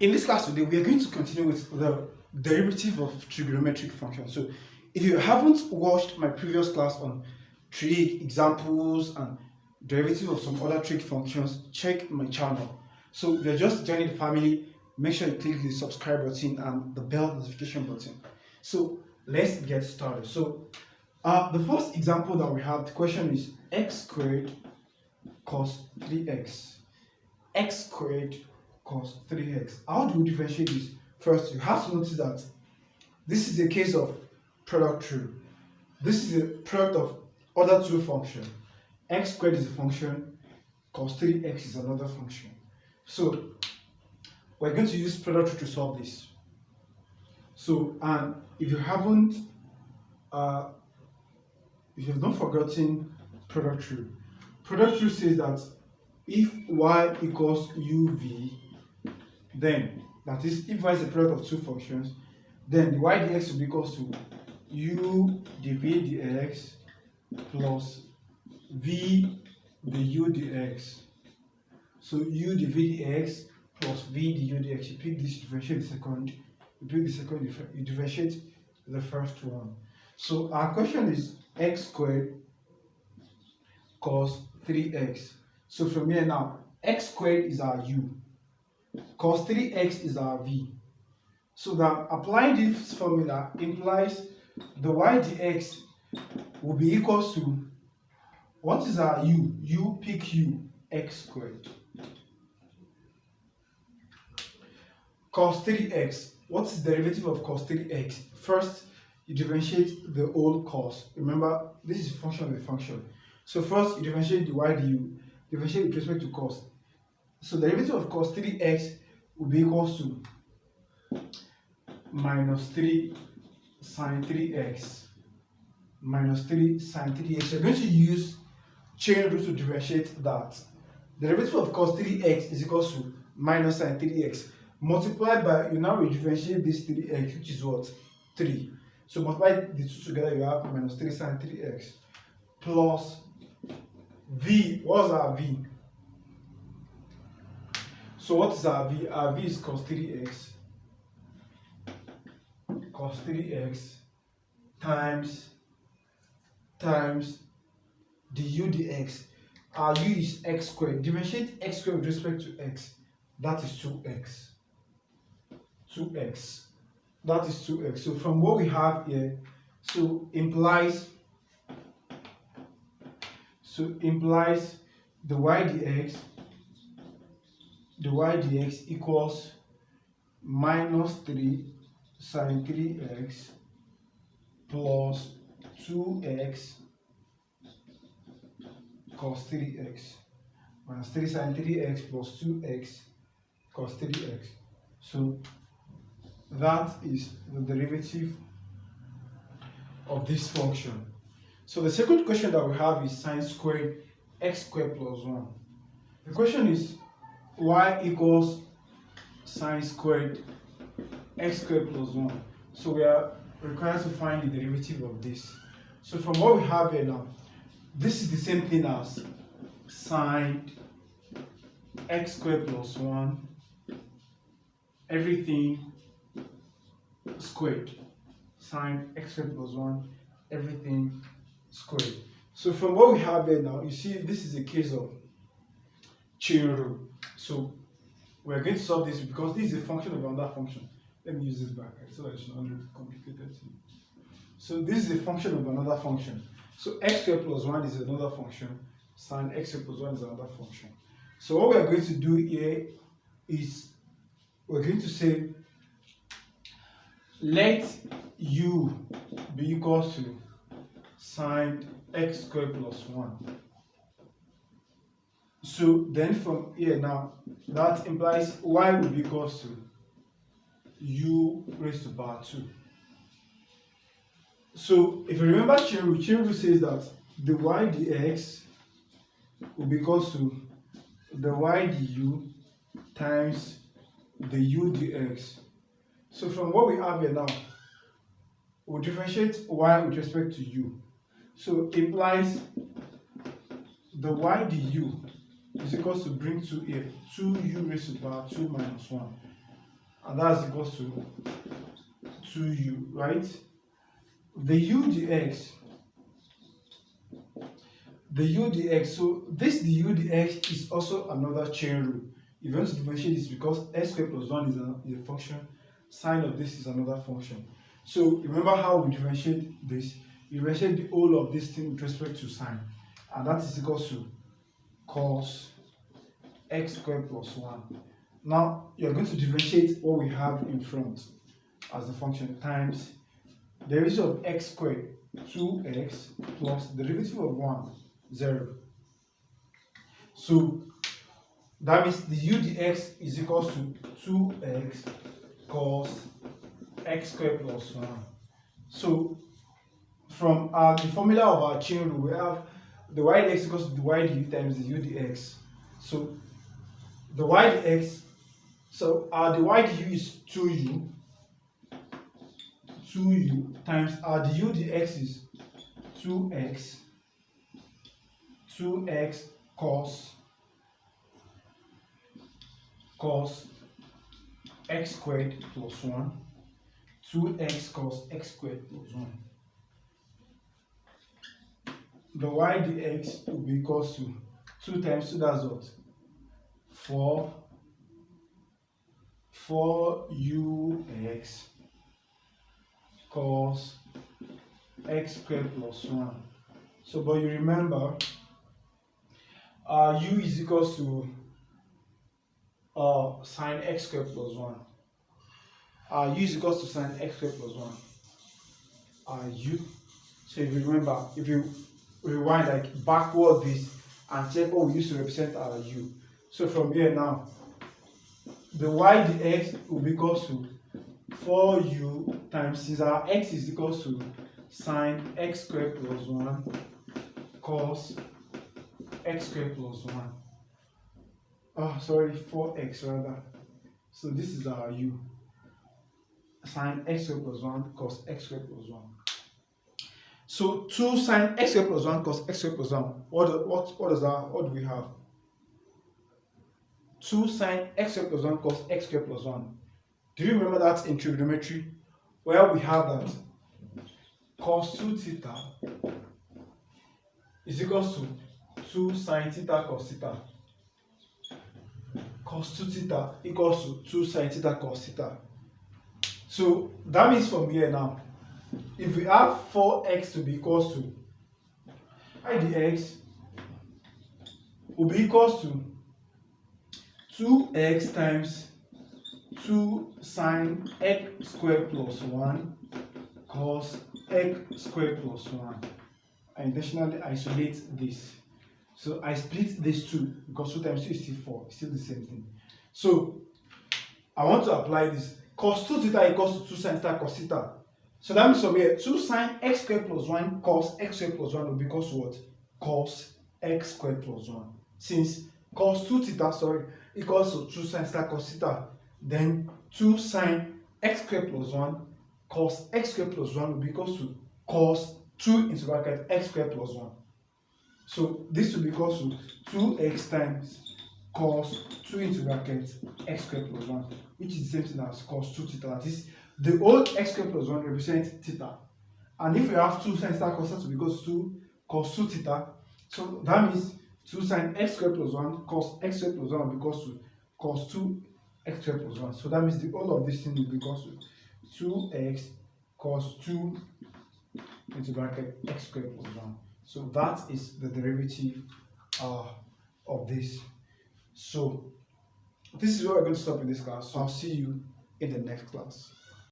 In this class today, we are going to continue with the derivative of trigonometric functions. So if you haven't watched my previous class on trig examples and derivative of some other trig functions, check my channel. So if you're just joining the family, make sure you click the subscribe button and the bell notification button. So let's get started. So the first example that we have, the question is x squared cos 3x. X squared cos 3x. How do we differentiate this? First, you have to notice that this is a case of product rule. This is a product of other two functions. X squared is a function, cos 3x is another function. So we're going to use product rule to solve this. So, and if you've not forgotten product rule says that if y equals uv, then that is, if y is a product of two functions, then the y dx will be equals to u dv dx plus v the u dx. So u dv dx plus v du dx. You pick this, differentiate the second. You pick the second, you differentiate the first one. So our question is x squared cos 3x. So from here now, x squared is our u, cos 3x is our v. So that applying this formula implies the y dx will be equals to, what is our u? U, pick u, x squared. Cos 3x, what's the derivative of cos 3x? First, you differentiate the old cos. Remember, this is a function of a function. So first, you differentiate the y du, differentiate with respect to cos. So the derivative of cos 3x will be equals to minus 3 sine 3x. Minus 3 sine 3x. So you're going to use chain rule to differentiate that. The derivative of cos 3x is equals to minus sine 3x. Multiplied by, you now differentiate this 3x, which is what? 3. So multiply the two together, you have minus 3 sine 3x plus v. What's our v? So what is our v? Our v is cos 3x. Cos 3x times du dx. Our u is x squared. Differentiate x squared with respect to x. That is 2x. 2x. That is 2x. So from what we have here, so implies the y dx equals minus 3 sine 3x plus 2x cos 3x minus 3 sine 3x plus 2x cos 3x. So that is the derivative of this function. So the second question that we have is sine squared x squared plus 1. The question is y equals sine squared x squared plus 1. So we are required to find the derivative of this. So from what we have here now, this is the same thing as sine x squared plus 1, everything squared. Sine x squared plus 1, everything squared. So from what we have here now, you see this is a case of chain rule. So we're going to solve this because this is a function of another function. Let me use this back so that it's not really complicated. So this is a function of another function. So x squared plus 1 is another function. Sine x squared plus 1 is another function. So what we're going to do here is we're going to say let u be equal to sine x squared plus 1. So then from here now, that implies y will be equal to u raised to power 2. So if you remember chain rule says that the y dx will be equal to the y du times the u dx. So from what we have here now, we'll differentiate y with respect to u. So it implies the y du is equals to bring 2 here, 2u raised to the power 2 minus 1 and that's equals to 2u, right? The u dx, so this du dx is also another chain rule. If you want to differentiate this, because x squared plus 1 is a function, sine of this is another function. So remember how we differentiate this? You differentiate the whole of this thing with respect to sine, and that is equals to cos x squared plus 1. Now you're going to differentiate what we have in front as the function times derivative of x squared 2x plus derivative of 1 0. So that means the u dx is equals to 2x cos x squared plus 1. So from the formula of our chain rule, we have the y dx equals to the y du times the u dx. So the y dx, so the y du is 2u times the u dx is 2x cos x squared plus 1, 2x cos x squared plus 1. The y dx will be equals to 2 times 2, that's what? 4ux cos x squared plus 1. So, but you remember, u is equals to sine x squared plus 1. U is equals to sine x squared plus 1. U. So if you remember, if you rewind like backward this and check what we used to represent our u. So from here now, the y dx will be equals to 4u times, since our x is equals to sine x squared plus 1 cos x squared plus 1. 4x rather. So this is our u. Sine x squared plus 1 cos x squared plus 1. So 2 sine x squared plus 1 cos x squared plus 1. What is that? What do we have? 2 sine x squared plus 1 cos x squared plus 1. Do you remember that in trigonometry, where we have that cos 2 theta is equals to 2 sine theta cos theta. Cos 2 theta equals to 2 sine theta cos theta. So that means from here now, if we have 4x to be equals to I dx will be equals to 2x times 2 sine x squared plus 1 cos x squared plus 1. I intentionally isolate this. So I split this 2 because 2 times 2 is still 4. It's still the same thing. So I want to apply this. Cos 2 theta equals to 2 sine theta cos theta. So that means from here, 2 sine x squared plus 1 cos x squared plus 1 will be equals to what? Cos x squared plus 1. Since cos 2 theta, equals to 2 sine theta cos theta, then 2 sine x squared plus 1 cos x squared plus 1 will be equals to cos 2 into bracket x squared plus 1. So this will be equals to 2x times cos 2 into bracket x squared plus 1, which is the same thing as cos 2 theta. That is, the whole x squared plus 1 represents theta. And if we have 2 sine theta cos theta to be equals to cos 2 theta, so that means 2 sine x squared plus 1 cos x squared plus 1 will be equals to cos 2 x squared plus 1. So that means the whole of this thing will be equals to 2x cos 2 into bracket x squared plus 1. So that is the derivative of this. So this is where we're going to stop in this class. So I'll see you in the next class.